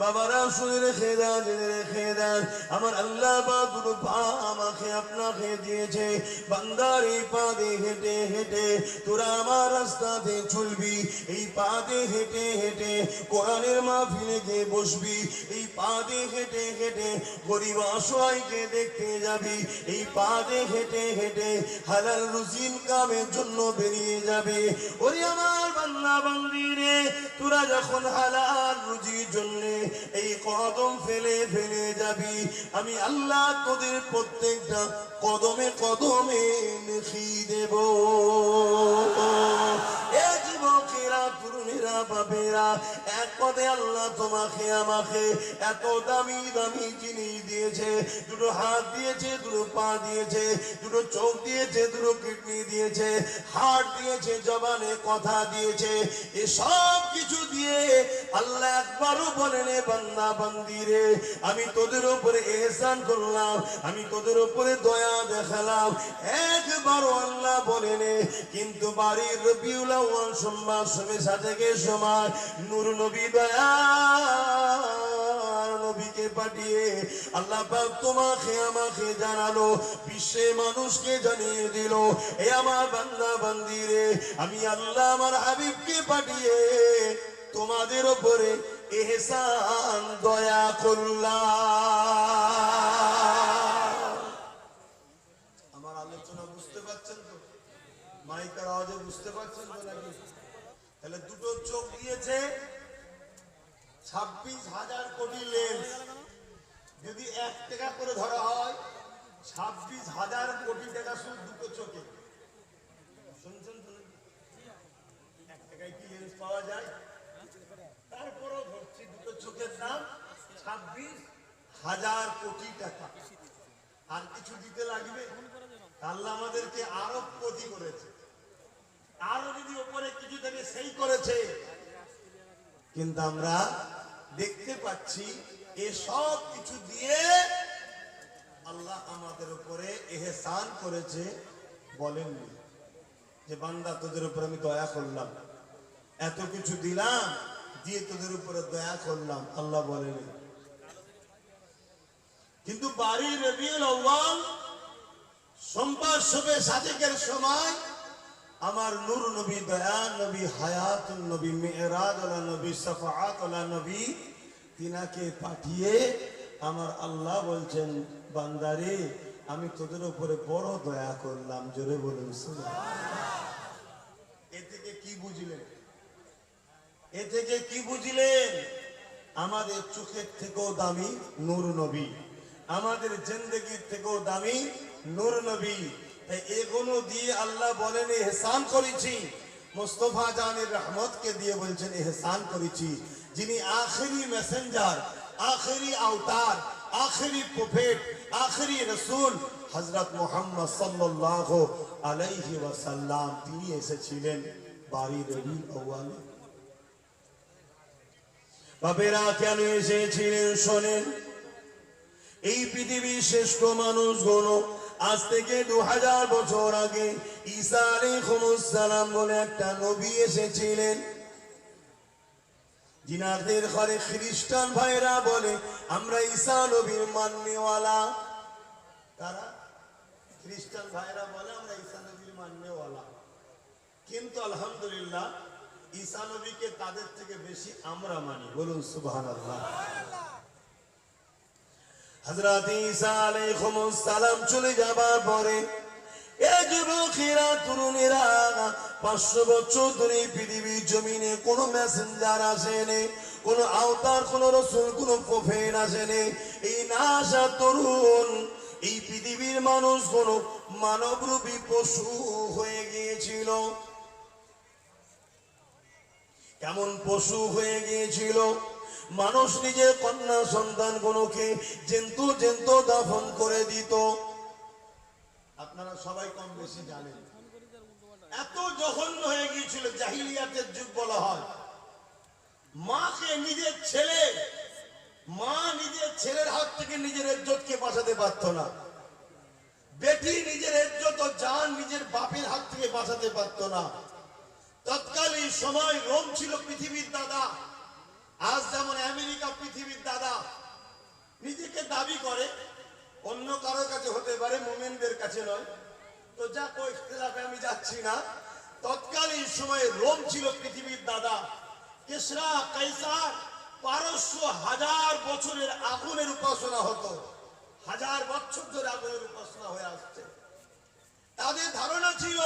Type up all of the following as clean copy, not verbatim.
বাবারা শুনে রেখে দেন, জেনে রেখে দেন, আমার আল্লাহ বা দুটো পা আমাকে আপনাকে দিয়েছে। বান্দার এই পা দিয়ে হেঁটে হেঁটে তোরা আমার রাস্তাতে চলবি, এই পা দিয়ে হেঁটে হেঁটে কোরআনের মাহফিলে গিয়ে বসবি, এই পা দিয়ে হেঁটে হেঁটে গরিব অসহায়কে দেখতে যাবি, এই পা দিয়ে হেঁটে হেঁটে হালাল রুজি ইনকামের জন্য বেরিয়ে যাবে। ওরে আমার বান্দা বান্দি রে, তোরা যখন হালাল রুজির জন্য এই কদম ফেলে ফেলে যাবি, আমি আল্লাহ তোদের প্রত্যেকটা কদমে কদমে লিখিয়ে দেব। এ যুবকেরা, তরুণেরা, বাপেরা, এক পদে আল্লাহ তোমাকে আমাকে এত দামি দামি জিনিস দিয়েছে। দুটো হাত দিয়েছে, দুটো পা দিয়েছে, দুটো চোখ দিয়েছে, দুটো কিডনি দিয়েছে, হার্ট দিয়েছে, জবানে কথা দিয়েছে। এসব কিছু দিয়ে আল্লাহ একবারও বলেন বান্দা বান্দি রে আমি তোদের উপরে ইহসান করলাম, আমি তোদের উপরে দয়া দেখালাম, একবারও আল্লাহ বলেন। কিন্তু বাড়ির রবিউল আউয়াল সোমবার সাজেকের সময় নূর নবী দয়ার নবীকে পাঠিয়ে আল্লাহ পাক তোমাকে আমাকে জানালো, বিশ্বে মানুষকে জানিয়ে দিল, এ আমার বান্দা বান্দি রে আমি আল্লাহ আমার হাবিবকে পাঠিয়ে তোমাদের উপরে ইহসান দয়া করলাম। আমার আলোচনা বুঝতে পারছেন তো? মাইকার আওয়াজে বুঝতে পারছেন তো নাকি? তাহলে দুটো চোখ দিয়েছে, 26,000 কোটি লেন্স, যদি 1 টাকা করে ধরা হয় 26,000 কোটি টাকা শুধু দুটো চোখে। শুনছেন তো? 1 টাকায় কি লেন্স পাওয়া যায়? তারপরও ধরছি দুটো চোখের দাম 26,000 কোটি টাকা। আর কিছু দিতে লাগবে? আল্লাহ আমাদেরকে আরো কোটি করেছে, আরো যদি উপরে কিছু থেকে সেই করেছে। কিন্তু আমরা দেখতে পাচ্ছি এসব কিছু দিয়ে আল্লাহ আমাদের উপরে ইহসান করেছে। বলেননি যে বান্দা তোদের উপর আমি দয়া করলাম, এত কিছু দিলাম, দিয়ে তোদের উপরে দয়া করলাম, আল্লাহ বলেনি। কিন্তু বাড়ির রবিউল আউয়াল সোমবার শবে সাজেকের সময় আমার নূর নবী, দয়া নবী, হায়াতুন নবী, মেরাজ ওয়ালা নবী, শাফাআত ওয়ালা নবী, তিনাকে পাঠিয়ে আমার আল্লাহ বলছেন বান্দারে আমি তোদের উপরে বড় দয়া করলাম। জোরে বলুন সুবহানাল্লাহ। এ থেকে কি বুঝলেন? এ থেকে কি বুঝলেন? আমাদের চোখের থেকেও দামি নূর নবী, আমাদের জিন্দেগির থেকেও দামি নূর নবী। এগুলো দিয়ে আল্লাহ বলেন ইহসান করেছি। মুস্তাফা জানের রহমতকে দিয়ে বলছেন ইহসান করেছি। যিনি আখেরি মেসেঞ্জার, আখেরি আওতার, আখেরি প্রফেট, আখেরি রসুল হযরত মুহাম্মদ সাল্লাল্লাহু আলাইহি ওয়াসাল্লাম, তিনি এসেছিলেন বাড়ি রবিউল আউয়ালে। বাবেরা কেন এসেছিলেন শোনেন। এই পৃথিবীর শ্রেষ্ঠ মানুষগুলো আজ থেকে 2000 বছর আগে ঈসা আলাইহিস সালাম বলে একটা নবী এসেছিলেন। জিনাদের ঘরে খ্রিস্টান ভাইরা বলে আমরা ঈসা নবীর মাননেওয়ালা। তারা খ্রিস্টান ভাইরা বলে আমরা ঈসা নবীর মাননেওয়ালা, কিন্তু আলহামদুলিল্লাহ ঈসা নবীকে তাদের থেকে বেশি আমরা মানি। বলুন সুবহানাল্লাহ। হযরত ঈসা আলাইহিস সালাম চলে যাবার পরে এই যুবকেরা, তরুণেরা 500 বছর ধরে পৃথিবীর জমিনে কোনো মেসেঞ্জার আসেনি, কোনো আওতার, কোনো রসুল, কোনো প্রফেট আসেনি। এই না আসা তরুণ এই পৃথিবীর মানুষ কোনো মানবরূপী পশু হয়ে গিয়েছিল। কেমন পশু হয়ে গিয়েছিল? মানুষ নিজের কন্যা সন্তান গুলোকে জেন্তু জেন্তু দাফন করে দিত। আপনারা সবাই কম বেশি জানেন। এত জঘন্য হয়ে গিয়েছিল, জাহিলিয়াতের যুগ বলা হয়। মাকে নিজের ছেলে, মা নিজের ছেলের হাত থেকে নিজের ইজ্জতকে বাঁচাতে পারত না। বেটি নিজের ইজ্জত ও জান নিজের বাপের হাত থেকে বাঁচাতে পারত না। তৎকালীন সময় রোম ছিল পৃথিবীর দাদা, আজ যেমন আমেরিকা পৃথিবীর দাদা নিজেকে দাবি করে, অন্য কারোর কাছে হতে পারে, মুমিনদের কাছে নয়। তো যা কো ইখতিলাফে আমি যাচ্ছি না। তৎকালীন সময়ে রোম ছিল পৃথিবীর দাদা। কিসরা, কাইসার, পারস্য, 1000 বছরের আগুনের উপাসনা হতো। 1000 বছর ধরে আগুনের উপাসনা হয়ে আসছে। তাদের ধারণা ছিল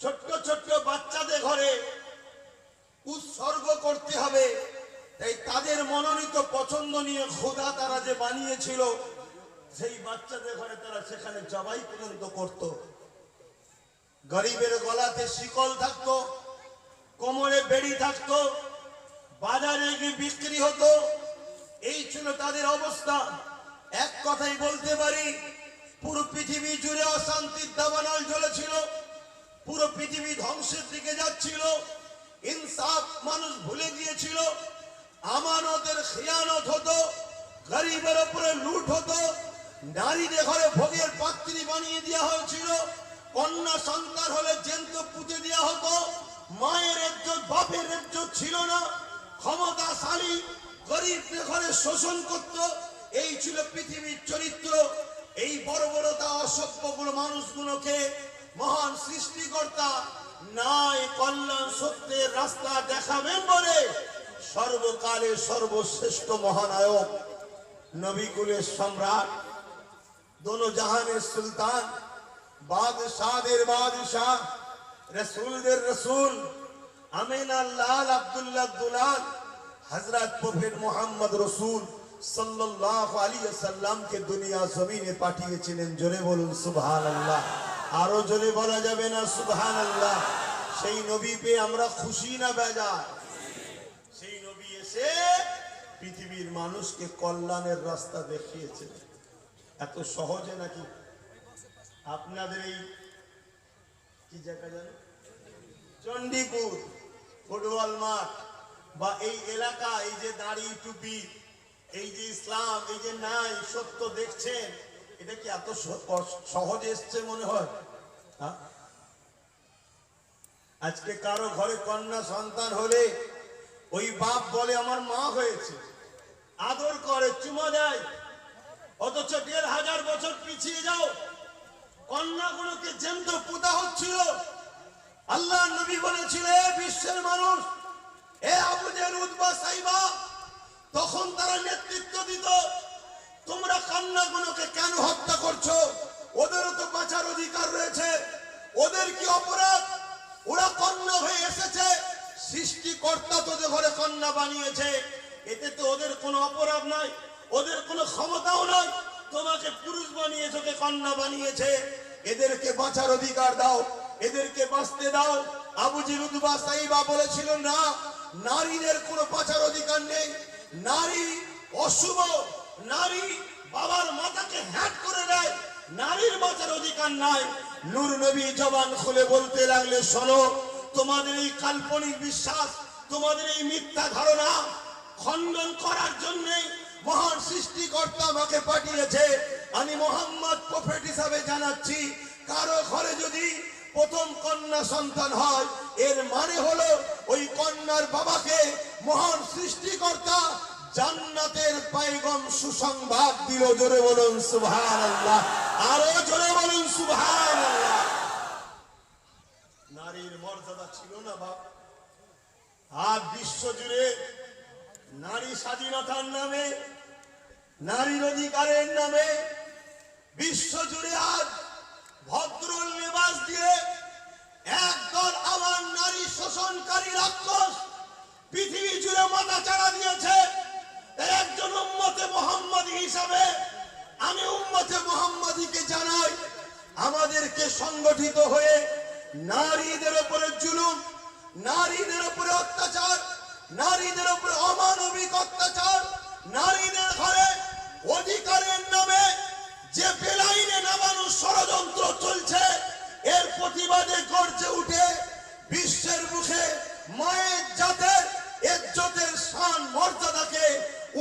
ছোট্ট ছোট্ট বাচ্চাদের ঘরে উৎসর্গ করতে হবে। তাই তাদের মনোনীত পছন্দ নিয়ে খোদা তারা যে বানিয়েছিল, সেই বাচ্চাদের ঘরে তারা সেখানে জবাই পর্যন্ত করত। গরিবের গলাতে শিকল থাকতো, কোমরে বেড়ি থাকতো, বাজারে গিয়ে বিক্রি হতো। এই ছিল তাদের অবস্থা। এক কথাই বলতে পারি, পুরো পৃথিবী জুড়ে অশান্তির দাবানল জ্বলেছিল। পুরো পৃথিবী ধ্বংসের দিকে যাচ্ছিল। ইনসাফ মানুষ ভুলে গিয়েছিল। আমানতের খিয়ানত হতো, গরিবের উপরে লুট হতো, নারীদের ঘরে ভোগের পাত্রী বানিয়ে দেওয়া হয়েছিল। কন্যা সন্তান হলে জ্যান্ত পুঁতে দেওয়া হতো। মায়ের ইজ্জত বাপের ইজ্জত ছিল না। ক্ষমতাশালী গরিবদের ঘরে শোষণ করত। এই ছিল পৃথিবীর চরিত্র। এই বর্বরতা অসভ্যগুলো মানুষগুলোকে মহান সৃষ্টিকর্তা ন্যায় কল্যাণ সত্যের রাস্তা দেখাবেন বলে সর্বকালের সর্বশ্রেষ্ঠ মহানায়ক, নবীকুলের সম্রাট, দোনো জাহানের সুলতান, বাদশাহদের বাদশাহ, রসুলদের রসুল, আমিনার লাল আব্দুল্লাহ দুলাল, হযরত প্রফেট মুহাম্মদ রসুল সাল্লাল্লাহু আলাইহি ওয়াসাল্লামকে দুনিয়া জমিনে পাঠিয়েছিলেন। জোরে বলুন সুবহানাল্লাহ। আরো জোরে বলা যাবে না সুবহানাল্লাহ? সেই নবী পেয়ে আমরা খুশি না বেজার? সেই নবী এসে পৃথিবীর মানুষকে কল্যাণের রাস্তা দেখিয়েছে। এত সহজে নাকি? আপনাদের এই কি জায়গা জানো, চণ্ডীপুর ফুটবল মাঠ বা এই এলাকা, এই যে দাড়ি টুপি, এই যে ইসলাম, এই যে নাই সত্য দেখছেন, এটা কি এত সহজ এসছে মনে হয়? আজকে কারো ঘরে কন্যা সন্তান হলে ওই বাপ বলে আমার মা হয়েছে, আদর করে, চুমা দেয়। অথচ 1500 বছর পিছিয়ে যাও, কন্যাগুলোকে জ্যান্ত পুঁতা হচ্ছিল। আল্লাহ নবী বলেছিলেন, বিশ্বের মানুষ, এ আবু জেহেল, উতবা, সাইবা, তখন তারা নেতৃত্ব দিত। তোমরা কন্যাগুলোকে কেন হত্যা করছো? ওদেরও তো বাঁচার অধিকার রয়েছে। ওদের কি অপরাধ? ওরা কন্যা হয়ে এসেছে, সৃষ্টিকর্তা তোদের ঘরে কন্যা বানিয়েছে, এতে তো ওদের কোনো অপরাধ নাই, ওদের কোনো ক্ষমতাও নাই। তোমাকে পুরুষ বানিয়েছে, ওকে কন্যা বানিয়েছে, এদেরকে বাঁচার অধিকার দাও, এদেরকে বাঁচতে দাও। আবু জেহেল, উতবা, সাইবা বলেছিল, না, নারীদের কোনো বাঁচার অধিকার নেই, নারী অশুভ, নারী বাবার মাথাকে হ্যাট করে দেয়, নারীর বাঁচার অধিকার নাই। নূর নবী জবান খুলে বলতে লাগলে, শোনো, তোমাদের এই কাল্পনিক বিশ্বাস, তোমাদের এই মিথ্যা ধারণা খণ্ডন করার জন্য মহান সৃষ্টিকর্তা আমাকে পাঠিয়েছে। আমি মুহাম্মদ প্রফেট হিসাবে জানাচ্ছি, কারো ঘরে যদি প্রথম কন্যা সন্তান হয়, এর মানে হলো ওই কন্যার বাবাকে মহান সৃষ্টিকর্তা জান্নাতের পয়গম সুসংবাদ দিল। জোরে বলুন সুবহানাল্লাহ। আরো জোরে বলুন সুবহানাল্লাহ। নারীর মর্যাদা ছিল না বাপ। আজ বিশ্ব জুড়ে নারী স্বাধীনতার নামে, নারীর অধিকারের নামে বিশ্ব জুড়ে আজ ভদ্র লেবাস দিয়ে একদল আমার নারী শোষণকারী রাক্ষস পৃথিবী জুড়ে মাথা চাড়া দিয়েছে। তাই একজন উম্মতে মুহাম্মাদী হিসাবে আমি উম্মতে মুহাম্মাদীকে জানাই, আমাদেরকে সংগঠিত হয়ে নারীদের উপরে জুলুম, নারীদের উপরে অত্যাচার, নারীদের উপরে অমানবিক অত্যাচার, নারীদের ঘরে অধিকারের নামে যে বেলাইনে নামানোর ষড়যন্ত্র চলছে, এর প্রতিবাদে গর্জে উঠে বিশ্বের মুখে মায়ের জাতের ইজ্জতের শান মর্যাদাকে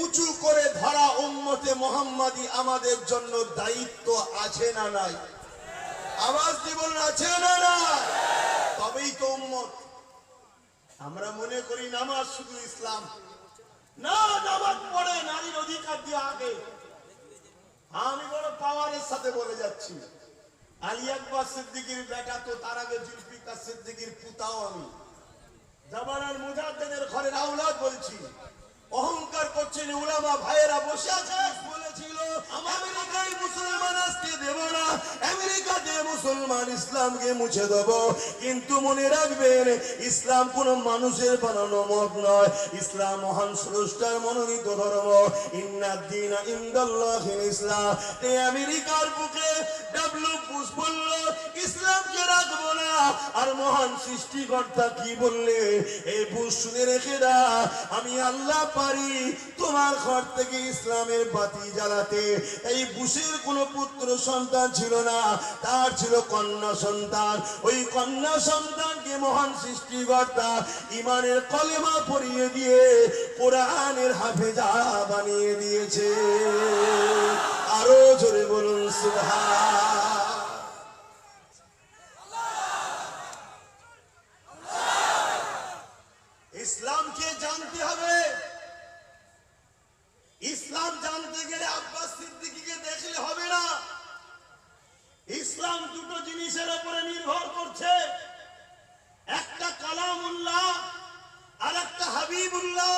উঁচু করে ধরা উম্মতে মুহাম্মাদী আমাদের জন্য দায়িত্ব আছে না নাই? আওয়াজ দিবেন, আছে না নাই? তবেই তো উম্মত। আমরা মনে করি নামাজ শুধু ইসলাম, না নামাজ পড়ে নারীর অধিকার দিয়ে আগে। আমি বড় পাওয়ারের সাথে বলে যাচ্ছি, আলী আকবর সিদ্দিকীর বেটা তো, তার আগে জুলফিকার সিদ্দিকীর পুতাও আমি, জামানার মুজাদ্দিদের ঘরের আওলাদ বলছি। অহংকার করছেন উলামা ভাইয়েরা বসে আছে, বলেছিল আমেরিকায় মুসলমান আসতে দেব না, আমেরিকাতে মুসলমান ইসলামকে মুছে দেব। কিন্তু মনে রাখবেন, ইসলাম কোন মানুষের বানানো মত নয়, ইসলাম মহান স্রষ্টার মনোনীত ধর্ম। ইন্নাদ-দীনা ইনদাল্লাহিল ইসলাম। এই আমেরিকার বুকে ডব্লিউ বুশ বলল ইসলামকে রাখবো না, আর মহান সৃষ্টিকর্তা কি বললে, এই বুশ শুনে রেখে দা, আমি আল্লাহ পারি তোমার ঘর থেকে ইসলামের বাতি জ্বালাতে। এই বুশের কোনো পুত্র সন্তান ছিল না, তার ছিল কন্যা সন্তান। ওই কন্যা সন্তানকে মহান সৃষ্টিকর্তা ইমানের কলেমা পড়িয়ে দিয়ে কোরআনের হাফেজা বানিয়ে দিয়েছে। আরো জোরে বলুন সুবহান। ইসলামকে জানতে হবে। ইসলাম জানতে গেলে আব্বাস সিদ্দিকীকে দেখলে হবে না। ইসলাম দুটো জিনিসের উপরে নির্ভর করছে, একটা কালামুল্লাহ আর একটা হাবিবুল্লাহ।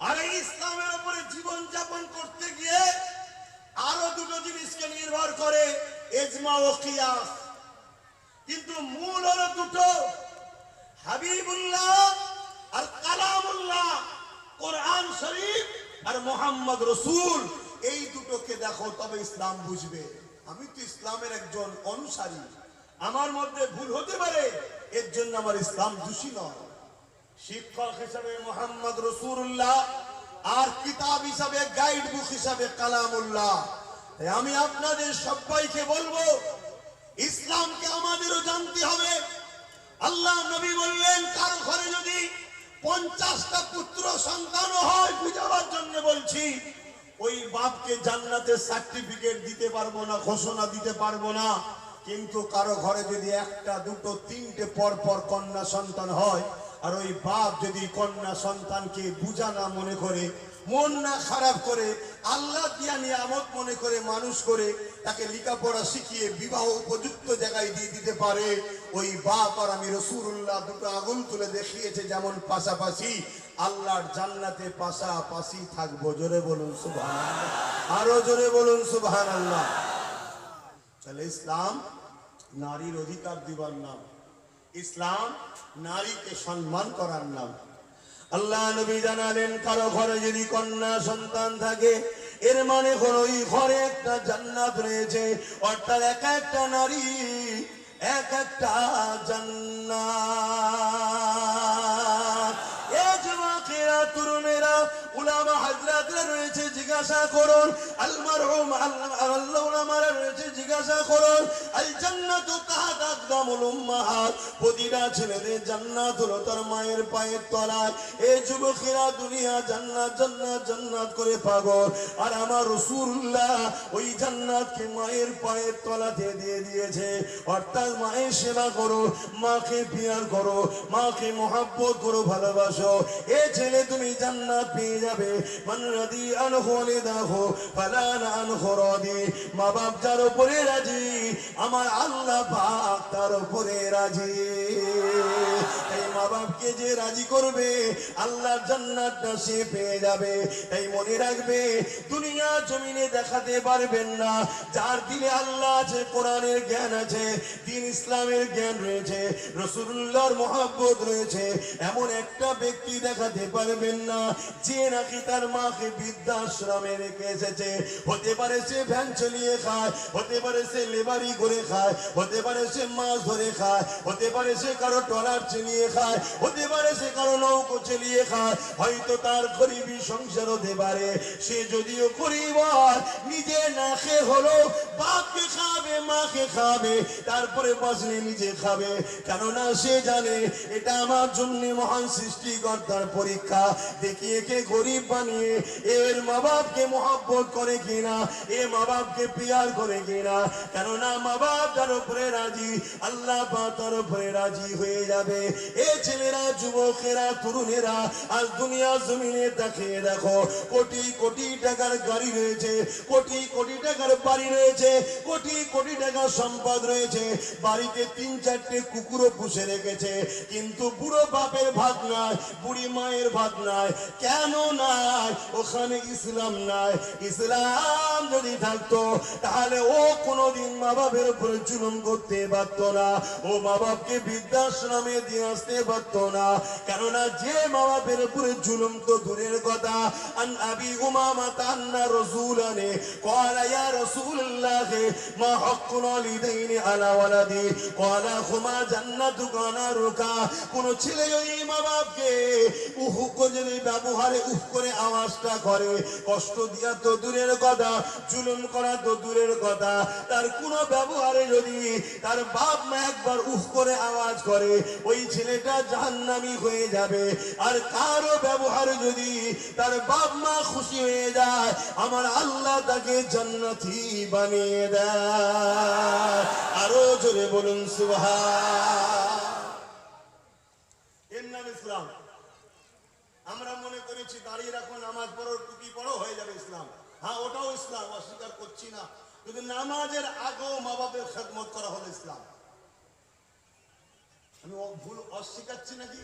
আর এই ইসলামের উপরে জীবন যাপন করতে গিয়ে আরো দুটো জিনিসকে নির্ভর করে, ইজমা ও কিয়াস। কিন্তু মূল হলো দুটো, হাবিবুল্লাহ আর কালামুল্লাহ, কোরআন শরীফ আর মোহাম্মদ রসুল। এই দুটোকে দেখো তবে ইসলাম বুঝবে। আমি তো ইসলামের একজন অনুসারী, আমার মধ্যে ভুল হতে পারে, এর জন্য আমার ইসলাম দোষী নয়। শিক্ষক হিসাবে মোহাম্মদ রসুল্লাহ আর কিতাব হিসাবে গাইড বুক হিসাবে কালামুল্লাহ। আমি আপনাদের সবাইকে বলবো, ইসলামকে আমাদেরও জানতে হবে। আল্লাহ নবী বললেন, কার ঘরে যদি 50টা পুত্র সন্তান হয়, বুঝাবার জন্য বলছি, ওই বাপকে জান্নাতের সার্টিফিকেট দিতে পারবো না, ঘোষণা দিতে পারবো না। কিন্তু কারো ঘরে যদি 1টা 2টো 3টে পর পর কন্যা সন্তান হয়, আর ওই বাপ যদি কন্যা সন্তানকে বুঝা না মনে করে, মন না খারাপ করে, আল্লাহ দিয়া নিয়ামত মনে করে মানুষ করে, তাকে লেখাপড়া শিখিয়ে বিবাহ উপযুক্ত জায়গায় দিয়ে দিতে পারে, ওই বাপ আর আমি রাসূলুল্লাহ দুটো আগুন তুলে দেখিয়েছে যেমন পাশাপাশি, আল্লাহর জান্নাতে পাশাপাশি থাকবো। জোরে বলুন সুবহানাল্লাহ, আরো জোরে বলুন সুবহানাল্লাহ। তাহলে ইসলাম নারীর অধিকার দিবার নাম, ইসলাম নারীকে সম্মান করার নাম। আল্লাহ নবী জানালেন, কারো ঘরে যদি কন্যা সন্তান থাকে, এর মানে হলো ওই ঘরে একটা জান্নাত রয়েছে। অর্থাৎ এক একটা নারী এক একটা জান্নাত। এ যুবকেরা, তরুণেরা, উলামা হাজরাতরা রয়েছে, জিজ্ঞাসা করুন। আল মারহুম আল্লাহ উলামারা রয়েছে, জিজ্ঞাসা করুন। আল জান্নাতু তাহাত আকদামুল উম্মাহাত। প্রতিটা ছেলেদের জান্নাত হলো তার মায়ের পায়ের তলায়। এই যুবকেরা দুনিয়া জান্নাত জান্নাত জান্নাত করে পাগল, আর আমার রাসূলুল্লাহ ওই জান্নাতকে মায়ের পায়ের তলাতে দিয়ে দিয়েছে। অর্থাৎ মায়ের সেবা করো, মাকে পিয়ার করো, মাকে মহব্বত করো, ভালোবাসো। এ ছেলে তুমি জান্নাত পেয়ে যাবে। মান রাদি আনহু লিদাহু ফালান আনহু রাদি। মা বাপ যার উপরে রাজি, আমার আল্লাহ পাক তার উপরে রাজি। এই মা বাপকে যে রাজি করবে, আল্লাহর জান্নাতটা সে পেয়ে যাবে। এই মনে রাখবে, দুনিয়া জমিনে দেখাতে পারবেন না। যার দিলে আল্লাহ আছে, কোরআনের জ্ঞান আছে, দ্বীন ইসলামের জ্ঞান রয়েছে, রাসূলুল্লাহর মহব্বত রয়েছে, এমন একটা ব্যক্তি দেখাতে পারবেন না যে নাকি তার মাকে বৃদ্ধাশ্রমে রেখে এসেছে। হতে পারে সে ভ্যান চালিয়ে খায়, হতে পারে সে লেবারি করে খায়, হতে পারে সে মাছ ধরে খায়, হতে পারে সে কারো ট্রলার চালিয়ে খায়, হতে পারে সে কারো নৌকো চালিয়ে খায়, হয়তো তার গরিবী সংসার হতে পারে। সে যদিও গরিব হয়, নিজের না খেয়ে হলো বাপকে খাবে মাকে খাবে তারপরে বাঁচলে নিজে খাবে, কেননা সে জানে এটা আমার জন্য মহান সৃষ্টিকর্তার পরীক্ষা। দেখি একে গরিব বানিয়ে এর মা বাপকে মহব্বত করে কিনা, এ মা বাপকে পিয়ার করে কিনা, কেননা মা বাপ তার উপরে রাজি, আল্লাহ পাক তার উপরে রাজি হয়ে যাবে। এ ছেলেরা, যুবকেরা, তরুণেরা, আজ দুনিয়া জমিনে তাকিয়ে দেখো, কোটি কোটি টাকার গাড়ি রয়েছে, কোটি কোটি টাকার বাড়ি রয়েছে, কোটি কোটি টাকার সম্পদ রয়েছে, বাড়িতে 3-4টে কুকুরও পুষে রেখেছে, কিন্তু বুড়ো বাপের ভাত নাই, বুড়ি মায়ের ভাত নাই। কেন নাই? ওখানে ইসলাম নাই। ইসলাম যদি থাকতো তাহলে ও কোনোদিন মা বাপের উপরে জুলুম করতে পারত না, ও মা বাপকে বৃদ্ধাশ্রমে দিয়ে আসতে পারত না, কেননা যে মা বাপের উপরে জুলুম তো দূরের কথা। আন আবি উমামা তান্না রাসূলানে ক্বালা ইয়া রাসূলুল্লাহ মা হাক্কুল ওয়ালিদাইনি আলা ওয়ালাদি ক্বালা হুমা জান্নাতুকা নারুকা। কোন ছেলে ওই মা বাপকে উহু করে ব্যবহারে উফ করে আওয়াজটা করে, কষ্ট দিয়া তো দূরের কথা, জুলুম করা তো দূরের কথা, তার কোন ব্যবহারে যদি তার বাপ মা একবার উফ করে আওয়াজ করে, ওই ছেলেটা জাহান্নামী হয়ে যাবে। আর কারো ব্যবহারে যদি তার বাপ মা খুশি হয়ে যায়, আমার আল্লাহ তাকে জান্নাতি বানিয়ে দেয়। আরো জোরে বলুন সুবহান। এর নাম ইসলাম। আমরা মনে করেছি দাঁড়িয়ে রাখো, নামাজ পড়ো, টুপি পড়ো, হয়ে যাবে ইসলাম। হ্যাঁ, ওটাও ইসলাম, অস্বীকার করছি না, কিন্তু নামাজের আগেও মা বাপের খেদমত করা হলো ইসলাম। আমি ভুল অস্বীকারছি নাকি?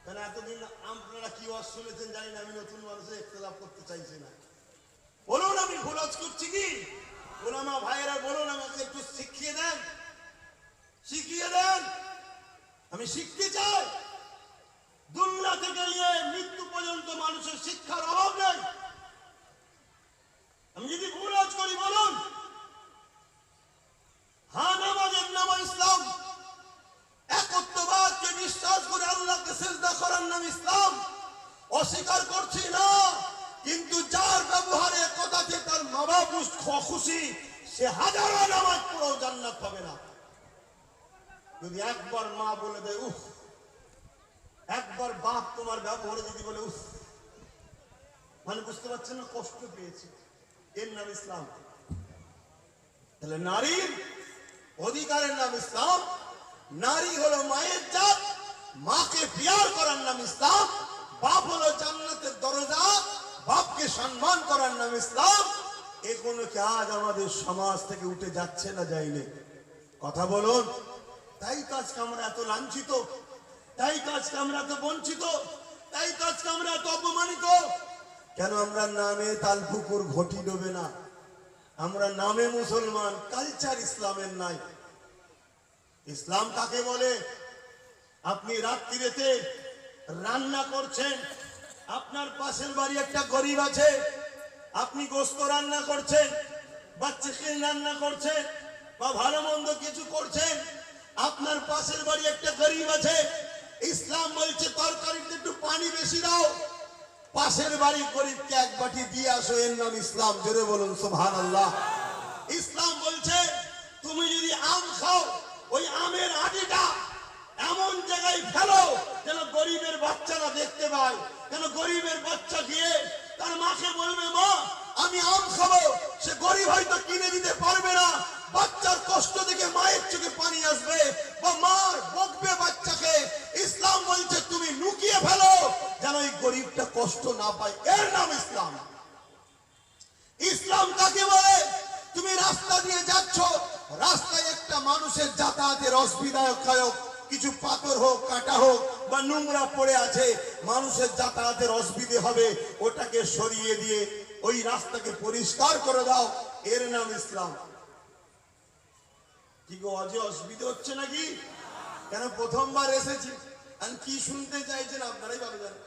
কারণ এতদিন আপনারা কি শুনেছেন জানি না, আমি নতুন মানুষের ইখতিলাফ করতে চাইছি না। বলুন আমি ভুল করছি কি? ওলামা ভাইয়েরা বলুন, আমাকে একটু শিখিয়ে দেন, শিখিয়ে দেন, আমি শিখতে চাই। দুনিয়া থেকে নিয়ে মৃত্যু পর্যন্ত মানুষের শিক্ষার অভাব নেই। আমি যদি ভুল করি বলুন। হ্যাঁ, নামাজের নাম ইসলাম, একত্ববাদকে বিশ্বাস করে আল্লাহকে সিজদা করার নাম ইসলাম, অস্বীকার করছি না। কিন্তু যার ব্যবহারে কথাতে তার মা বাপ খুশি, সে হাজারো নামাজ পড়েও জান্নাত পাবে না। যদি একবার মা বলে দেয় উফ, একবার বাপ তোমার ব্যবহারে যদি বলে উফ, মানে বুঝতে পারছেন না, কষ্ট পেয়েছে, এর নাম ইসলাম। তাহলে নারীর অধিকারের নাম ইসলাম। নারী হলো মায়ের জাত, মাকে পিয়ার করার নাম ইসলাম। বাপ হলো জান্নাতের দরজা, বাপকে সম্মান করার নাম ইসলাম। এগুলো কি আজ আমাদের সমাজ থেকে উঠে যাচ্ছে না যায়নি? কথা বলুন। তাই তো আজকে আমরা এত লাঞ্ছিত, তাই তো আজকে আমরা এত বঞ্চিত, তাই তো আজকে আমরা এত অপমানিত। কেন আমরা নামে তালপুকুর ঘটি ডোবে না? আমরা নামে মুসলমান, কালচার ইসলামের নাই। ইসলাম কাকে বলে? আপনি রাত্রিতে রান্না করছেন, আপনার পাশের বাড়ি একটা গরিব আছে, আপনি গোস্ত রান্না করছেন বা চিকেন রান্না করছেন বা ভালো মন্দ কিছু করছেন, আপনার পাশের বাড়ি একটা গরিব আছে, ইসলাম বলছে তরকারিতে একটু পানি বেশি দাও, পাশের বাড়ি গরিবকে এক বাটি দিয়ে আসো, এর নাম ইসলাম। জোরে বলুন সুবহানাল্লাহ। ইসলাম বলছে তুমি যদি আম খাও, ওই আমের আটিটা এমন জায়গায় ফেলো যেন গরিবের বাচ্চারা দেখতে পায়, যেন গরিবের বাচ্চা গিয়ে তার মাকে বলবে মা আমি আম খাবো। সে গরিব হয়তো কিনে দিতে পারবে না, বাচ্চার কষ্ট দেখে মায়ের চোখে পানি আসবে বা মা বকবে বাচ্চাকে। ইসলাম বলছে তুমি লুকিয়ে ফেলো যেন এই গরিবটা কষ্ট না পায়, এর নাম ইসলাম। ইসলাম কাকে বলে? তুমি রাস্তা দিয়ে যাচ্ছ, রাস্তায় একটা মানুষের যাতায়াতের অসুবিধায়ক কিছু পাথর হোক, কাটা হোক বা নোংরা পড়ে আছে, মানুষের যাতায়াতের অসুবিধে হবে, ওটাকে সরিয়ে দিয়ে ওই রাস্তাকে পরিষ্কার করে দাও, এর নাম ইসলাম। কি গো, অজে অসুবিধা হচ্ছে নাকি? কেন প্রথমবার এসেছি, আমি কি শুনতে চাইছেন আপনারাই ভালো জানেন।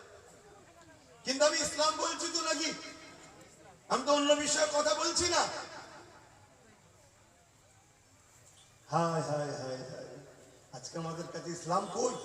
কিন্তু আমি ইসলাম বলছি তো নাকি? আমি তো অন্য বিষয়ে কথা বলছি না। হায় হায় হায় হায়, আজকে আমাদের কাছে ইসলাম কই?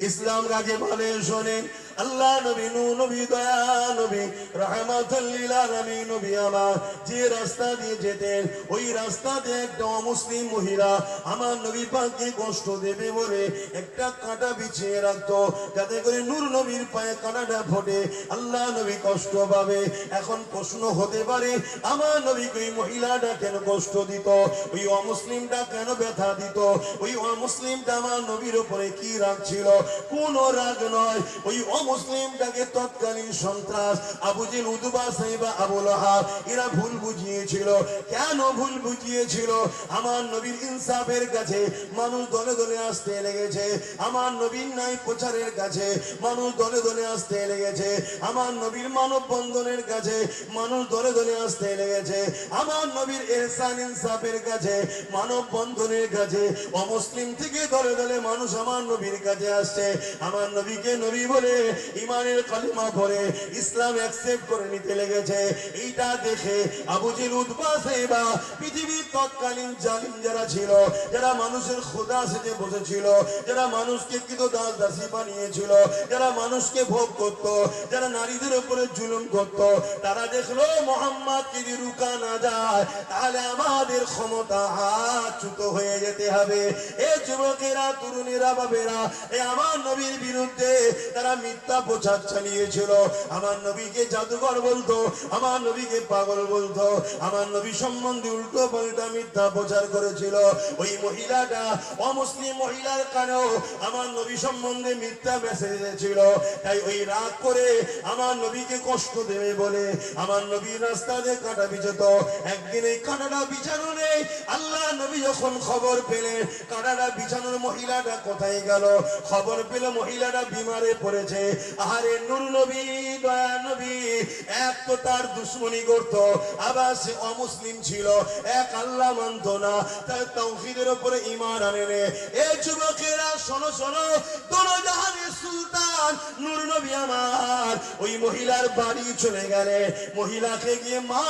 ইসলাম কাকে বলে শোনেন। আল্লাহ নবী নূহ নবী দয়া নবী রাহমাতুল লিল আলামিন নবী আমার যে রাস্তা দিয়ে যেতেন ওই রাস্তা দিয়ে একটা অমুসলিম মহিলা আমার নবী পাককে কষ্ট দেবে বলে একটা কাঁটা বিছিয়ে রাখতো যাতে করে নূর নবীর পায়ে কাঁটাটা ফোটে, আল্লাহ নবী কষ্ট পাবে। এখন প্রশ্ন হতে পারে আমার নবীকে ওই মহিলাটা কেন কষ্ট দিত, ওই অমুসলিমটা কেন ব্যথা দিত, ওই অমুসলিমটা আমার নবীর উপরে কি রাগ ছিল? কোন রাগ নয়, ওই অমুসলিমটাকে তৎকালীন সন্ত্রাস আবু জেল উতবা সাইবা আবু লাহাব এরা ভুল বুঝিয়েছিল। কেন ভুল বুঝিয়েছিল? আমার নবীর ইনসাফের কাছে মানুষ দলে দলে আসতে লেগেছে, আমার নবীর ন্যায় প্রচারের কাছে মানুষ দলে দলে আসতে লেগেছে, আমার নবীর মানব বন্ধনের কাছে মানুষ দলে দলে আসতে লেগেছে, আমার নবীর ইহসান ইনসাফের কাছে মানব বন্ধনের কাছে অমুসলিম থেকে দলে দলে মানুষ আমার নবীর কাছে আসছে। আমার নবীকে নবী বলে ইমানের কালিমা পড়ে ইসলাম অ্যাকসেপ্ট করে নিতে লেগেছে। এইটা দেখে আবু জেল উতবা সাইবা পৃথিবীর তৎকালীন জালিম যারা ছিল, যারা মানুষের খোদা সেজে বসেছিল, যারা মানুষকে কৃত দাস দাসী বানিয়েছিল, যারা মানুষকে ভোগ করত, যারা নারীদের উপরে জুলুম করত, তারা দেখলো মোহাম্মদ যদি রুকা না যায় তাহলে আমাদের ক্ষমতা হাতচ্যুত হয়ে যেতে হবে। এ যুবকেরা, তরুণেরা, বাবেরা, এ আমার নবীর বিরুদ্ধে তারা মিথ্যা প্রচার চালিয়েছিল। আমার নবীকে জাদুকর বলতো, আমার নবীকে পাগল বলতো, আমার নবী সম্বন্ধে উল্টো পাল্টা মিথ্যা প্রচার করেছিল। ওই মহিলাটা অমুসলিম মহিলার কানেও আমার নবী সম্বন্ধে মিথ্যা মেসেজ ছিল। তাই ওই রাগ করে আমার নবীকে কষ্ট দেবে বলে আমার নবীর রাস্তা দিয়ে কাঁটা বিছত। একদিন এই কাঁটাটা বিছানো নেই, আল্লাহ নবী যখন খবর পেলেন কাঁটাটা বিছানোর মহিলাটা কোথায় গেল, খবর পেল মহিলাটা বিমারে পড়েছে। আহারে নূর নবী দয়া নবী এক তো তার দুশ্মনী করত, আবার সে অমুসলিম ছিল, এক আল্লাহ মানত না, তার তাওহীদের উপরে ঈমান আনে নে। এ যুবকেরা শোনো শোনো, দোনো জাহানের সুলতান নূর নবী আমার ওই মহিলার বাড়ি চলে গেলে, মহিলাকে গিয়ে মা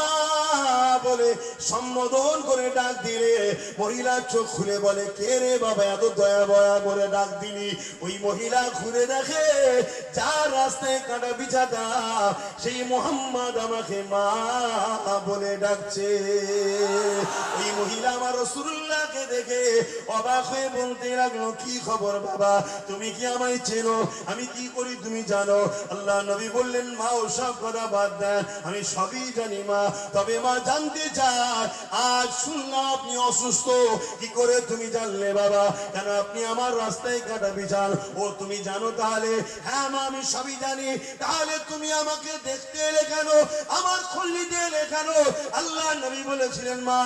বলে সম্বোধন করে ডাক দিলে, মহিলা চোখ খুলে বলে কে রে বাবা এত দয়া বয়া করে ডাক দিলি? ওই মহিলা ঘুরে দেখে যার রাস্তায় কাটা বিছাটা সেই মোহাম্মদ আমাকে মা বলে ডাকছে। ওই মহিলা আমার রাসূলুল্লাহকে দেখে অবাক হয়ে বলতে লাগলো কি খবর বাবা, তুমি কি আমায় চেনো? আমি কি করি তুমি জানো? আল্লাহ নবী বললেন মা ওসব কথা বাদ দেন, আমি সবই জানি মা, তবে মা জানতে চাই আজ শুনলাম আপনি অসুস্থ, কি করে তুমি জানলে বাবা? কেন আপনি আমার রাস্তায় কাটা বিছান? ও তুমি জানো তাহলে? হ্যাঁ মা আমি সবই জানি। তাহলে তুমি আমাকে দেখতে এলে কেন, আমার খল্লিতে এলে কেন? আল্লাহ নবী বলেছিলেন মা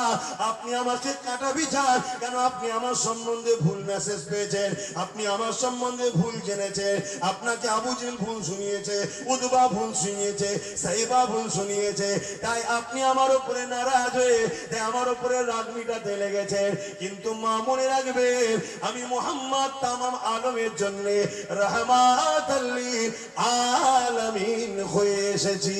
আপনি আমাকে কাটা বিছান কেন? আপনি আমার সম্বন্ধে ভুল মেসেজ পেয়েছেন, আপনি আমার সম্বন্ধে ভুল জেনেছেন, আপনাকে আবু জেল ভুল শুনিয়েছে, উতবা ভুল শুনিয়েছে, সাইবা ভুল শুনিয়েছে, তাই আপনি আমার উপরে নারাজ হয়ে তাই আমার উপরে রাগ মিটাতে লেগেছেন। কিন্তু মা মনে রাখবেন আমি মুহাম্মদ তামাম আলমের জন্য রাহমাতাল লিল আলামিন হয়ে এসেছি।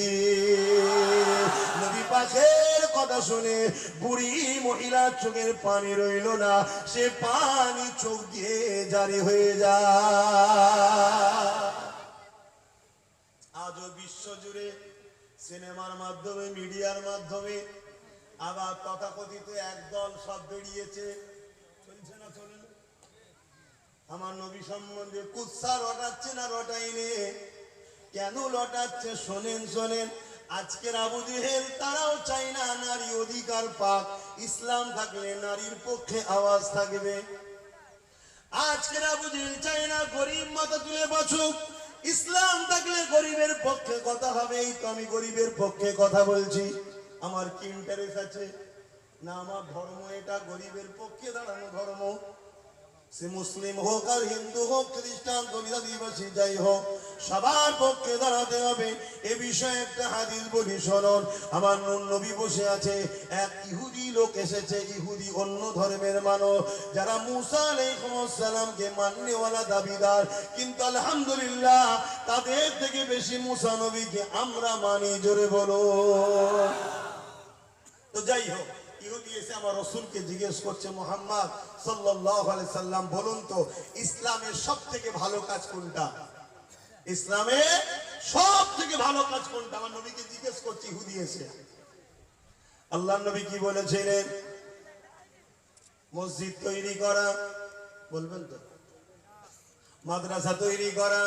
নবী পাকের কথা শুনে বুড়ি মহিলার চোখের পানি রইল না, সে পানি চোখ দিয়ে জারি হয়ে যায়। আজও বিশ্ব জুড়ে সিনেমার মাধ্যমে, মিডিয়ার মাধ্যমে আবার তথাকথিত একদল সব বেরিয়েছে, চলছে না চলুন, আমার নবী সম্বন্ধে কুৎসা রটাচ্ছে না রটাইনে? কেন লটাচ্ছে শোনেন শোনেন। আজকের আবু জেহেল তারাও চায় না নারী অধিকার পাক, ইসলাম থাকলে নারীর পক্ষে আওয়াজ থাকবে। আজকের আবু জেহেল চায় না গরিব মাথা তুলে বাঁচুক, ইসলাম থাকলে গরিবের পক্ষে কথা হবে। এই তো আমি গরিবের পক্ষে কথা বলছি, আমার কি ইন্টারেস্ট আছে না? আমার ধর্ম এটা গরিবের পক্ষে দাঁড়ানো ধর্ম। সে মুসলিম হোক আর হিন্দু হোক, খ্রিস্টান দলিত আদিবাসী যাই হোক, সবার পক্ষে দাঁড়াতে হবে। এ বিষয়ে একটা হাদিস বলি শুনুন। আমার নবী বসে আছে, এক ইহুদি লোক এসেছে, ইহুদি অন্য ধর্মের মানুষ, যারা মুসা আলাইহিস সালামকে মাননেওয়ালা দাবিদার, কিন্তু আলহামদুলিল্লাহ তাদের থেকে বেশি মুসা নবীকে আমরা মানি। জোরে বলো। তো যাই হোক, ইহুদি এসে আমার রসুলকে জিজ্ঞেস করছে, মুহাম্মদ সাল্লাল্লাহু আলাইহি সাল্লাম বলুন তো ইসলামের সব থেকে ভালো কাজ কোনটা? ইসলামে সব থেকে ভালো কাজ কোনটা? আমার নবীকে জিজ্ঞেস করছে ইহুদি এসে। আল্লাহর নবী কি বলেছিলেন? মসজিদ তৈরি করা, বলবেন তো? মাদ্রাসা তৈরি করা,